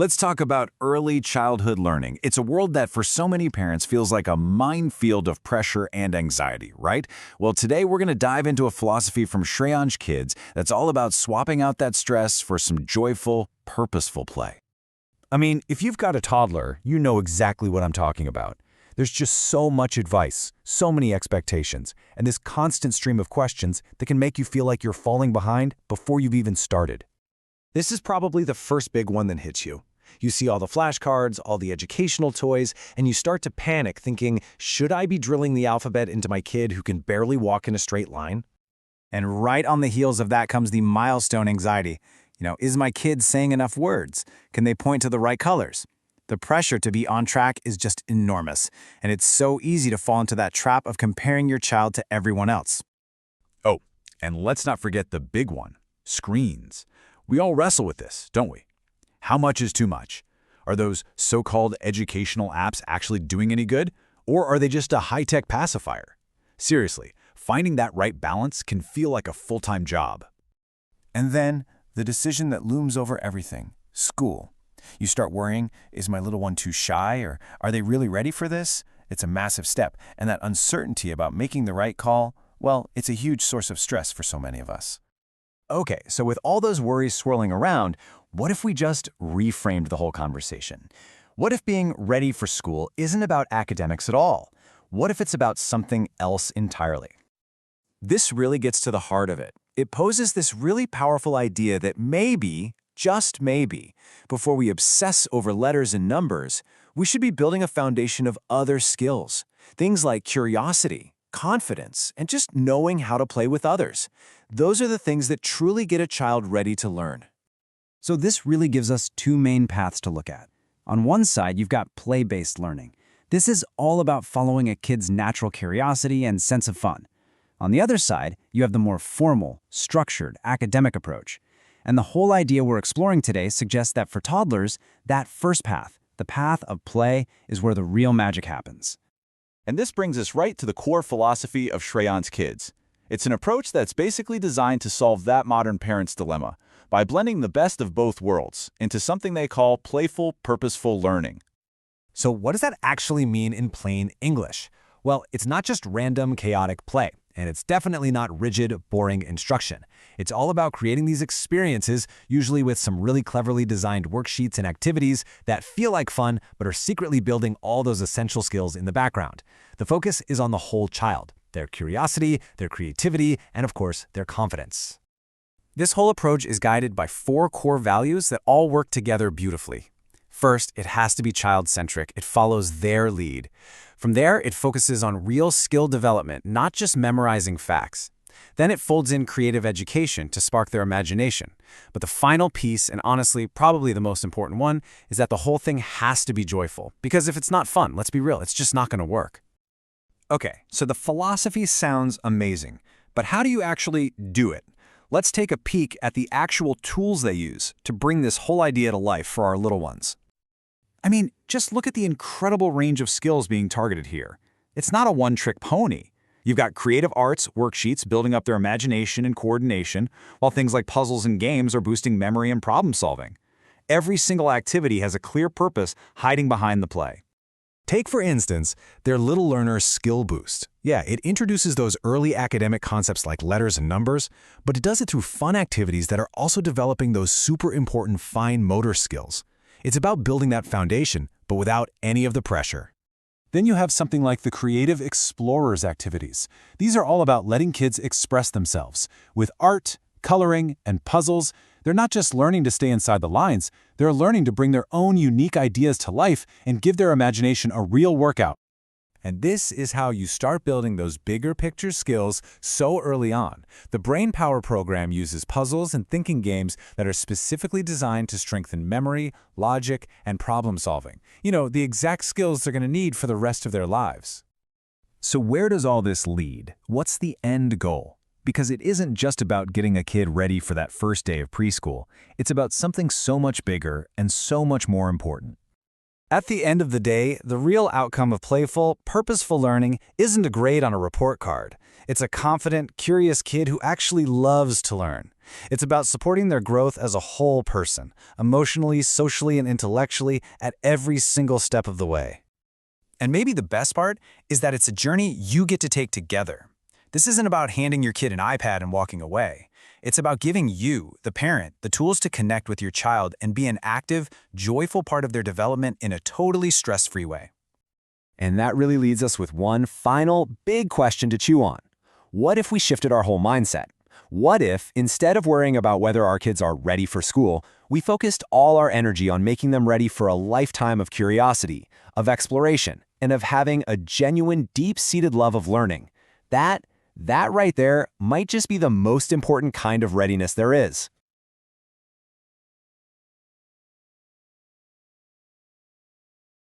Let's talk about early childhood learning. It's a world that for so many parents feels like a minefield of pressure and anxiety, right? Well, today we're going to dive into a philosophy from Shreyaansh Kidz that's all about swapping out that stress for some joyful, purposeful play. I mean, if you've got a toddler, you know exactly what I'm talking about. There's just so much advice, so many expectations, and this constant stream of questions that can make you feel like you're falling behind before you've even started. This is probably the first big one that hits you. You see all the flashcards, all the educational toys, and you start to panic thinking, should I be drilling the alphabet into my kid who can barely walk in a straight line? And right on the heels of that comes the milestone anxiety. Is my kid saying enough words? Can they point to the right colors? The pressure to be on track is just enormous, and it's so easy to fall into that trap of comparing your child to everyone else. Oh, and let's not forget the big one, screens. We all wrestle with this, don't we? How much is too much? Are those so-called educational apps actually doing any good? Or are they just a high-tech pacifier? Seriously, finding that right balance can feel like a full-time job. And then, the decision that looms over everything, school. You start worrying, is my little one too shy, or are they really ready for this? It's a massive step, and that uncertainty about making the right call, well, it's a huge source of stress for so many of us. Okay, so with all those worries swirling around, what if we just reframed the whole conversation? What if being ready for school isn't about academics at all? What if it's about something else entirely? This really gets to the heart of it. It poses this really powerful idea that maybe, just maybe, before we obsess over letters and numbers, we should be building a foundation of other skills. Things like curiosity, confidence, and just knowing how to play with others. Those are the things that truly get a child ready to learn. So this really gives us two main paths to look at. On one side, you've got play-based learning. This is all about following a kid's natural curiosity and sense of fun. On the other side, you have the more formal, structured, academic approach. And the whole idea we're exploring today suggests that for toddlers, that first path, the path of play, is where the real magic happens. And this brings us right to the core philosophy of Shreyaansh Kidz. It's an approach that's basically designed to solve that modern parent's dilemma by blending the best of both worlds into something they call playful, purposeful learning. So what does that actually mean in plain English? Well, it's not just random, chaotic play, and it's definitely not rigid, boring instruction. It's all about creating these experiences, usually with some really cleverly designed worksheets and activities that feel like fun, but are secretly building all those essential skills in the background. The focus is on the whole child, their curiosity, their creativity, and of course, their confidence. This whole approach is guided by 4 core values that all work together beautifully. First, it has to be child-centric. It follows their lead. From there, it focuses on real skill development, not just memorizing facts. Then it folds in creative education to spark their imagination. But the final piece, and honestly, probably the most important one, is that the whole thing has to be joyful. Because if it's not fun, let's be real, it's just not going to work. Okay, so the philosophy sounds amazing, but how do you actually do it? Let's take a peek at the actual tools they use to bring this whole idea to life for our little ones. I mean, just look at the incredible range of skills being targeted here. It's not a one-trick pony. You've got creative arts worksheets building up their imagination and coordination, while things like puzzles and games are boosting memory and problem solving. Every single activity has a clear purpose hiding behind the play. Take, for instance, their Little Learner Skill Boost. Yeah, it introduces those early academic concepts like letters and numbers, but it does it through fun activities that are also developing those super important fine motor skills. It's about building that foundation, but without any of the pressure. Then you have something like the Creative Explorers activities. These are all about letting kids express themselves. With art, coloring, and puzzles, they're not just learning to stay inside the lines, they're learning to bring their own unique ideas to life and give their imagination a real workout. And this is how you start building those bigger picture skills so early on. The Brain Power program uses puzzles and thinking games that are specifically designed to strengthen memory, logic, and problem solving. The exact skills they're going to need for the rest of their lives. So where does all this lead? What's the end goal? Because it isn't just about getting a kid ready for that first day of preschool. It's about something so much bigger and so much more important. At the end of the day, the real outcome of playful, purposeful learning isn't a grade on a report card. It's a confident, curious kid who actually loves to learn. It's about supporting their growth as a whole person, emotionally, socially, and intellectually at every single step of the way. And maybe the best part is that it's a journey you get to take together. This isn't about handing your kid an iPad and walking away. It's about giving you, the parent, the tools to connect with your child and be an active, joyful part of their development in a totally stress-free way. And that really leads us with one final big question to chew on. What if we shifted our whole mindset? What if, instead of worrying about whether our kids are ready for school, we focused all our energy on making them ready for a lifetime of curiosity, of exploration, and of having a genuine, deep-seated love of learning? That right there might just be the most important kind of readiness there is.